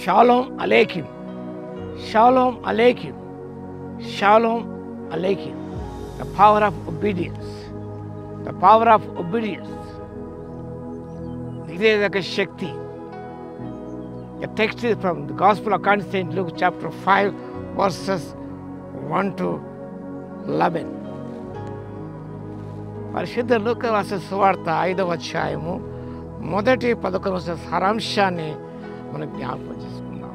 Shalom అలేకిం, షాలోమ్ అలేకిం, షాలోమ్ అలేకిం. The power of obedience, the power of obedience. ఇదే ఒక శక్తి. The text is from the Gospel according to St. Luke chapter 5 verses 1 to 11. పరిశుద్ధ లూకా రాసిన సువార్త 5వ అధ్యాయము మొదటి 11 వచన సారాంశాన్ని మనం జ్ఞాపకం చేసుకుందాం.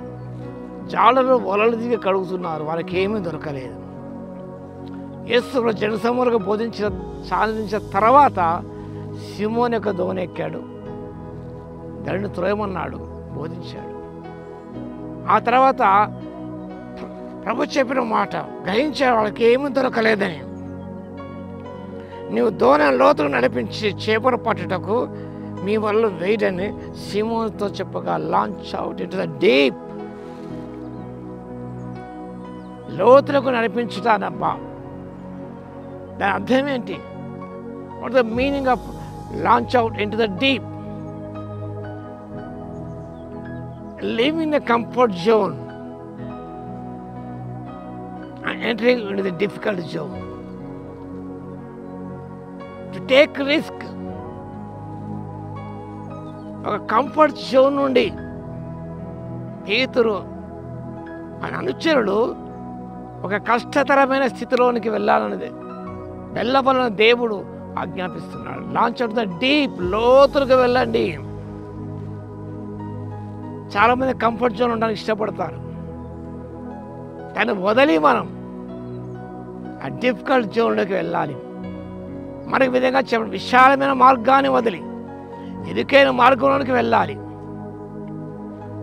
జాలరు వలలు దిగి కడుగుతున్నారు, వాళ్ళకి ఏమీ దొరకలేదు. యేసు జనసమూహంగా సాధించిన తర్వాత సిమోన్ యొక్క దోణి ఎక్కాడు, దానిని త్రోయమన్నాడు, బోధించాడు. ఆ తర్వాత ప్రభు చెప్పిన మాట గ్రహించాడు, వాళ్ళకి ఏమీ దొరకలేదని. నీవు దోణి లోతులు నడిపించి చేపలు పట్టుటకు మీ వల్ల వేయడని సిమోన్తో చెప్పగా launch out it the deep. లోతులకు నడిపించుతానబ్బా. దాని అర్థం ఏంటి? What the meaning of launch out into the deep? Live in the comfort zone and entering into the difficult zone. To take risk. ఒక కంఫర్ట్ జోన్ నుండి పేతురు ఆయన అనుచరుడు ఒక కష్టతరమైన స్థితిలోనికి వెళ్ళాలన్నది వెళ్ళవలన దేవుడు ఆజ్ఞాపిస్తున్నాడు. లాంచ్ అవుట్ ద డీప్, లోతులకు వెళ్ళండి. చాలామంది కంఫర్ట్ జోన్ ఉండడానికి ఇష్టపడతారు, కానీ వదిలి మనం ఆ డిఫికల్ట్ జోన్లోకి వెళ్ళాలి. మనకి విధంగా చెప్పండి, విశాలమైన మార్గాన్ని వదిలి ఇరుకైన మార్గంలోకి వెళ్ళాలి.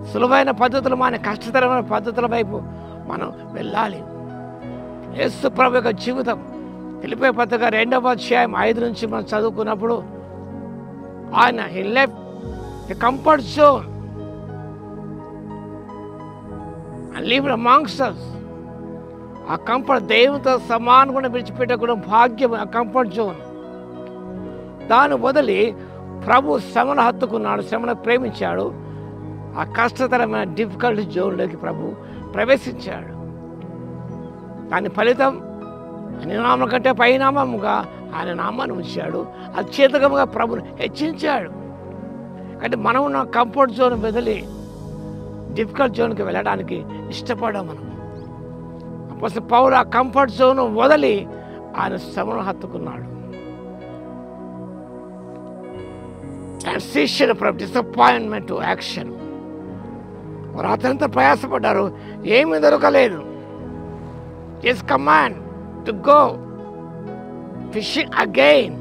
సులువైన పద్ధతులు మన కష్టతరమైన పద్ధతుల వైపు మనం వెళ్ళాలి. యేసు ప్రభు యొక్క జీవితం ఫిలిప్పీ పత్రిక 2వ అధ్యాయం 5 నుంచి మనం చదువుకున్నప్పుడు ఆయన హి left the comfort zone and lived amongst us. ఆ కంఫర్ట్ దేవునితో సమానంగా విడిచిపెట్టకుండా భాగ్యం. ఆ కంఫర్ట్ జోన్ దాన్ని వదిలి ప్రభు శ్రమను హత్తుకున్నాడు, శ్రమను ప్రేమించాడు. ఆ కష్టతరమైన డిఫికల్ట్ జోన్లోకి ప్రభు ప్రవేశించాడు. దాని ఫలితం అన్ని నామం కంటే పైనామముగా ఆయన నామాన్ని ఉంచాడు. అత్యధికంగా ప్రభుని హెచ్చించాడు. అంటే మనం ఉన్న కంఫర్ట్ జోన్ వదిలి డిఫికల్ట్ జోన్కి వెళ్ళడానికి ఇష్టపడాం. మనం అపోస్తలుడు పౌలు ఆ కంఫర్ట్ జోన్ వదిలి ఆయన శ్రమను హత్తుకున్నాడు. Transition from disappointment to action. వారు అతనితో ప్రయాసపడ్డారు, ఏమీ దొరకలేదు. His command to go fishing again,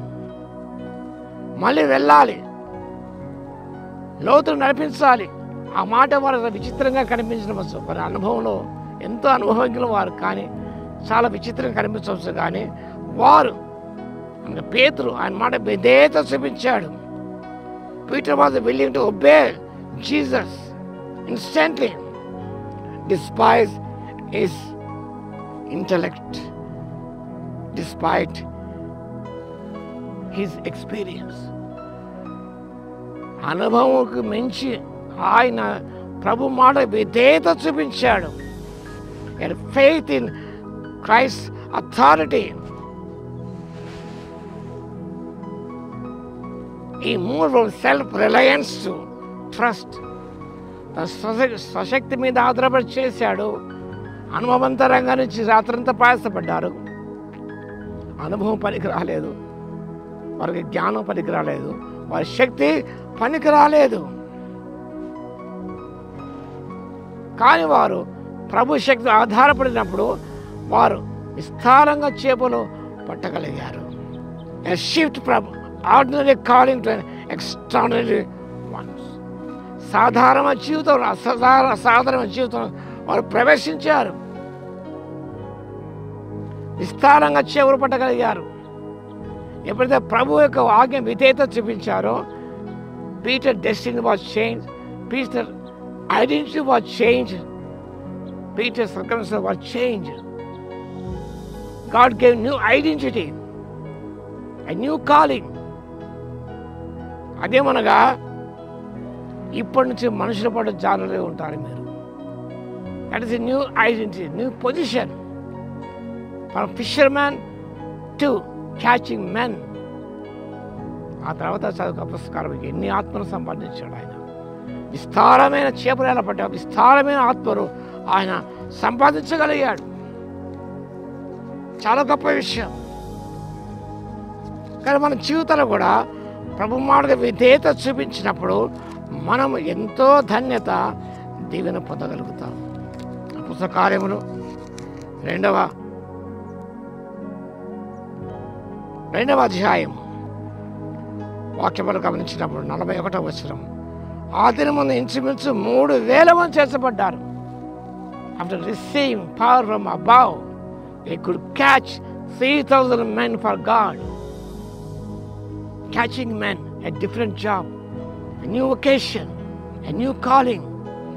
మళ్ళీ వెళ్ళాలి, లోతులు నడిపించాలి. ఆ మాట వారు విచిత్రంగా కనిపించవచ్చు. వారి అనుభవంలో ఎంతో అనుభవజ్ఞులు వారు, కానీ చాలా విచిత్రంగా కనిపించవచ్చు. కానీ వారు పేతురు ఆయన మాట విధేయత చూపించాడు. Peter was willing to obey Jesus instantly despite his intellect, despite his experience. అనుభవంకు మించి ఆయన ప్రభు మాట విధేయత చూపించాడు. Faith in Christ authority. ఈ move from self reliance to trust. స్వశక్తి మీద ఆధారపడి చేశాడు. అనుభవంతరంగా నుంచి రాత్రంతా ప్రయాసపడ్డారు. అనుభవం పనికి రాలేదు, వారికి జ్ఞానం పనికి రాలేదు, వారి శక్తి పనికి రాలేదు. కానీ వారు ప్రభు శక్తి ఆధారపడినప్పుడు వారు విస్తారంగా చేపలు పట్టగలిగారు. A shift from ordinary calling to an extraordinary ones. సాధారణ జీవితం అసాధారణ జీవితం వారు ప్రవేశించారు. విస్తారంగా చేపలు పట్టగలిగారు. ఎప్పుడైతే ప్రభు యొక్క ఆజ్ఞ విధేయత చూపించారో Peter destiny was change, Peter identity was changed, Peter's circumstances were changed. God gave new identity, a new calling. అదేమనగా ఇప్పటి నుంచి మనుషుల పట్ల జాగ్రత్తగా ఉంటారు. మీరు that is a new identity, new position. From fisherman to catching men. ఆ తర్వాత చదువు పుస్తకాలకి ఎన్ని ఆత్మను సంపాదించాడు ఆయన. విస్తారమైన చేపలు ఎలా పడ్డా విస్తారమైన ఆత్మను ఆయన సంపాదించగలిగాడు. చాలా గొప్ప విషయం. కానీ మన జీవితంలో కూడా ప్రభు మాటగా విధేయత చూపించినప్పుడు మనం ఎంతో ధన్యత దీవెన పొందగలుగుతాం. పుస్తక కార్యములు 2వ అధ్యాయం వాక్యములు గమనించినప్పుడు 41వ వచనం, ఆ దినమున ఇంచుమించు 3,000 మంది చేర్చబడ్డారు. After receiving power from above they could catch 3,000 men for God. Catching men, a different job, a new vocation, a new calling,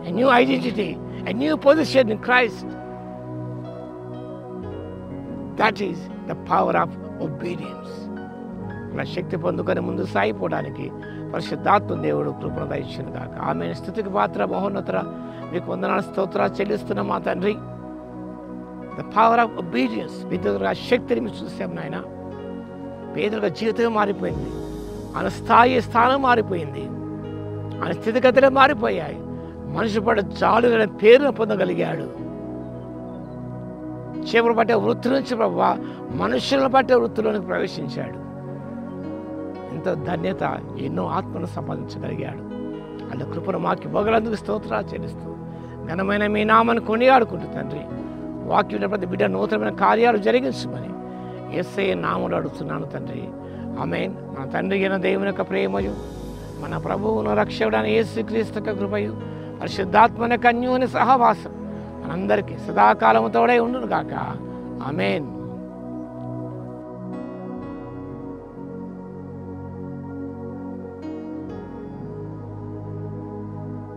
a new identity, a new position in Christ. That is the power of obedience. మన శక్తి పొందుకొని ముందు సాగిపోవడానికి పరిశుద్ధాత్మ దేవుడు కృపను దయచేయును గాక. ఆమె స్తుతికి పాత్ర మహోన్నతర మీకు వందనాలు స్తోత్రాలు చెల్లిస్తున్న మా తండ్రి. ద పవర్ ఆఫ్ ఒబీడియన్స్, విధులుగా శక్తిని మీరు చూసాం నాయన. పేదలుగా జీవితం మారిపోయింది, ఆయన స్థానం మారిపోయింది, ఆయన స్థితిగతులు మారిపోయాయి. మనిషి పడ్డ జాలుగల పేరును పొందగలిగాడు. చేపలు పట్టే వృత్తి నుంచి ప్రభువా మనుషులను పట్టే వృత్తిలోనికి ప్రవేశించాడు. ఎంతో ధన్యత, ఎన్నో ఆత్మను సంపాదించగలిగాడు. అలా కృపను మాకి ఇవ్వగలందుకు స్తోత్రాలు చెల్లిస్తూ ఘనమైన మీ నామాన్ని కొనియాడుకుంటూ తండ్రి, వాక్యం ప్రతి బిడ్డ నూతనమైన కార్యాలు జరిగించమని యేసయ్య నామములో అడుగుతున్నాను తండ్రి. ఆమేన్. మన తండ్రి అయిన దేవుని యొక్క ప్రేమయు, మన ప్రభువును రక్షకుడైన యేసుక్రీస్తు యొక్క కృపయు, పరిశుద్ధాత్మ యొక్క అన్యోన్య సహవాసం మనందరికీ సదాకాలము తోడై ఉండును గాక. ఆమేన్.